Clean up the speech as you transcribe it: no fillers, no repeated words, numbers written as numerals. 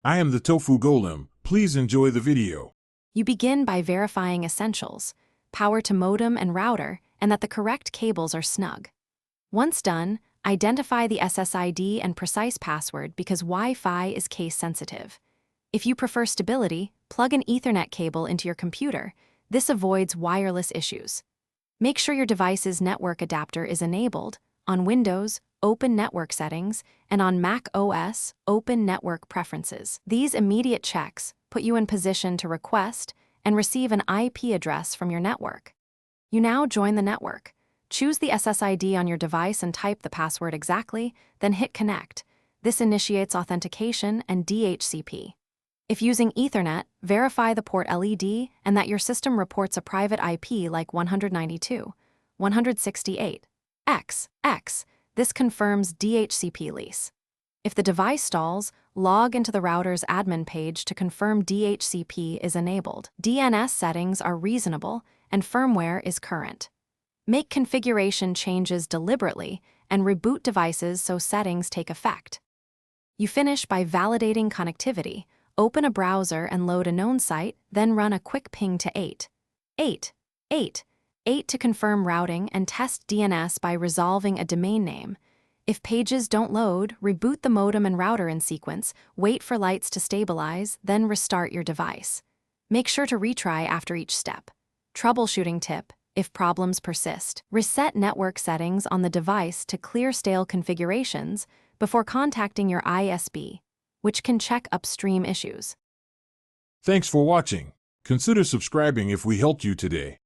I am the Tofu Golem. Please enjoy the video. You begin by verifying essentials, power to modem and router, and that the correct cables are snug. Once done, identify the SSID and precise password because Wi-Fi is case-sensitive. If you prefer stability, plug an Ethernet cable into your computer. This avoids wireless issues. Make sure your device's network adapter is enabled. On Windows, open Network Settings, and on Mac OS, open Network Preferences. These immediate checks put you in position to request and receive an IP address from your network. You now join the network. Choose the SSID on your device and type the password exactly, then hit Connect. This initiates authentication and DHCP. If using Ethernet, verify the port LED and that your system reports a private IP like 192.168.x.x. This confirms DHCP lease. If the device stalls, log into the router's admin page to confirm DHCP is enabled. DNS settings are reasonable and firmware is current. Make configuration changes deliberately and reboot devices so settings take effect. You finish by validating connectivity. Open a browser and load a known site, then run a quick ping to 8 to confirm routing and test DNS by resolving a domain name. If pages don't load, reboot the modem and router in sequence, wait for lights to stabilize, then restart your device. Make sure to retry after each step. Troubleshooting tip: if problems persist, reset network settings on the device to clear stale configurations before contacting your ISP, which can check upstream issues. Thanks for watching. Consider subscribing if we helped you today.